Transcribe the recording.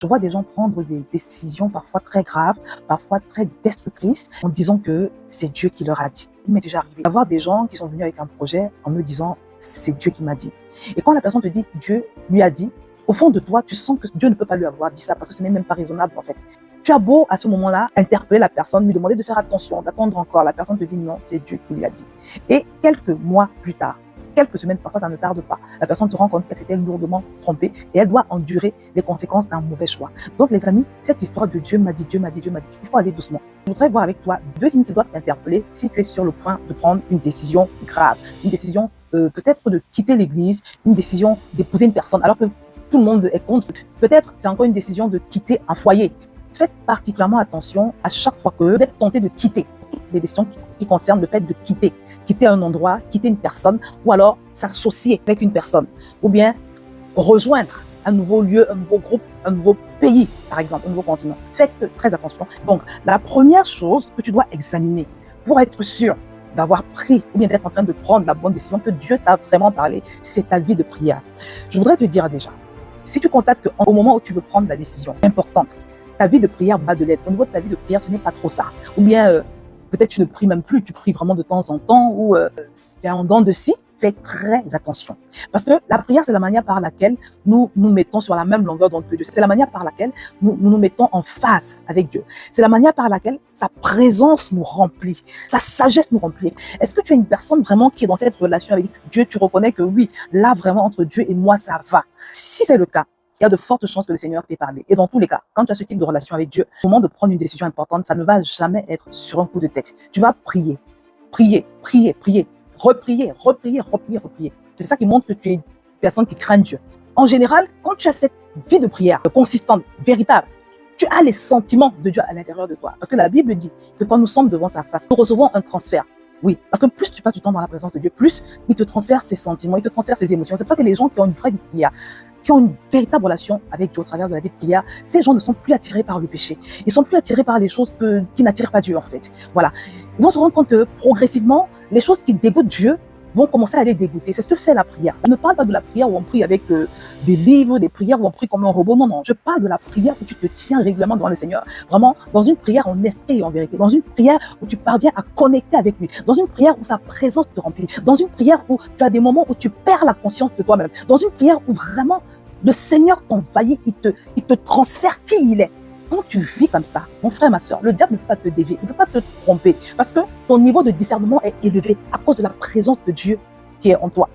Je vois des gens prendre des décisions parfois très graves, parfois très destructrices, en disant que c'est Dieu qui leur a dit. Il m'est déjà arrivé d'avoir des gens qui sont venus avec un projet en me disant c'est Dieu qui m'a dit. Et quand la personne te dit Dieu lui a dit, au fond de toi, tu sens que Dieu ne peut pas lui avoir dit ça parce que ce n'est même pas raisonnable en fait. Tu as beau à ce moment-là interpeller la personne, lui demander de faire attention, d'attendre encore. La personne te dit non, c'est Dieu qui lui a dit. Et quelques mois plus tard, quelques semaines, parfois ça ne tarde pas, la personne se rend compte qu'elle s'était lourdement trompée et elle doit endurer les conséquences d'un mauvais choix. Donc les amis, cette histoire de Dieu m'a dit, Dieu m'a dit, Dieu m'a dit, il faut aller doucement. Je voudrais voir avec toi 2 signes qui doivent t'interpeller si tu es sur le point de prendre une décision grave, une décision peut-être de quitter l'église, une décision d'épouser une personne alors que tout le monde est contre. Peut-être c'est encore une décision de quitter un foyer. Faites particulièrement attention à chaque fois que vous êtes tenté de quitter. Des décisions qui concernent le fait de quitter un endroit, quitter une personne, ou alors s'associer avec une personne, ou bien rejoindre un nouveau lieu, un nouveau groupe, un nouveau pays, par exemple, un nouveau continent. Faites très attention. Donc, la première chose que tu dois examiner pour être sûr d'avoir pris ou bien d'être en train de prendre la bonne décision, que Dieu t'a vraiment parlé, c'est ta vie de prière. Je voudrais te dire déjà, si tu constates qu'au moment où tu veux prendre la décision importante, ta vie de prière va de l'aide. Au niveau de ta vie de prière, ce n'est pas trop ça. Ou bien, peut-être tu ne pries même plus, tu pries vraiment de temps en temps, ou c'est en dents de scie. Fais très attention. Parce que la prière, c'est la manière par laquelle nous nous mettons sur la même longueur d'onde que Dieu. C'est la manière par laquelle nous mettons en phase avec Dieu. C'est la manière par laquelle sa présence nous remplit, sa sagesse nous remplit. Est-ce que tu es une personne vraiment qui est dans cette relation avec Dieu? Tu reconnais que oui, là vraiment entre Dieu et moi, ça va. Si c'est le cas, il y a de fortes chances que le Seigneur t'ait parlé. Et dans tous les cas, quand tu as ce type de relation avec Dieu, au moment de prendre une décision importante, ça ne va jamais être sur un coup de tête. Tu vas prier, prier, prier, prier, reprier, reprier, reprier, reprier. C'est ça qui montre que tu es une personne qui craint Dieu. En général, quand tu as cette vie de prière consistante, véritable, tu as les sentiments de Dieu à l'intérieur de toi. Parce que la Bible dit que quand nous sommes devant sa face, nous recevons un transfert. Oui, parce que plus tu passes du temps dans la présence de Dieu, plus il te transfère ses sentiments, il te transfère ses émotions. C'est pour ça que les gens qui ont une vraie vie de prière, qui ont une véritable relation avec Dieu au travers de la vie de prière, ces gens ne sont plus attirés par le péché. Ils sont plus attirés par les choses qui n'attirent pas Dieu, en fait. Voilà. Ils vont se rendre compte que progressivement, les choses qui dégoûtent Dieu vont commencer à les dégoûter. C'est ce que fait la prière. Je ne parle pas de la prière où on prie avec des livres, des prières où on prie comme un robot. Non, non. Je parle de la prière où tu te tiens régulièrement devant le Seigneur. Vraiment, dans une prière en esprit et en vérité. Dans une prière où tu parviens à connecter avec lui. Dans une prière où sa présence te remplit. Dans une prière où tu as des moments où tu perds la conscience de toi-même. Dans une prière où vraiment le Seigneur t'envahit, il te transfère qui il est. Quand tu vis comme ça, mon frère, ma soeur, le diable ne peut pas te dévier, il ne peut pas te tromper parce que ton niveau de discernement est élevé à cause de la présence de Dieu qui est en toi.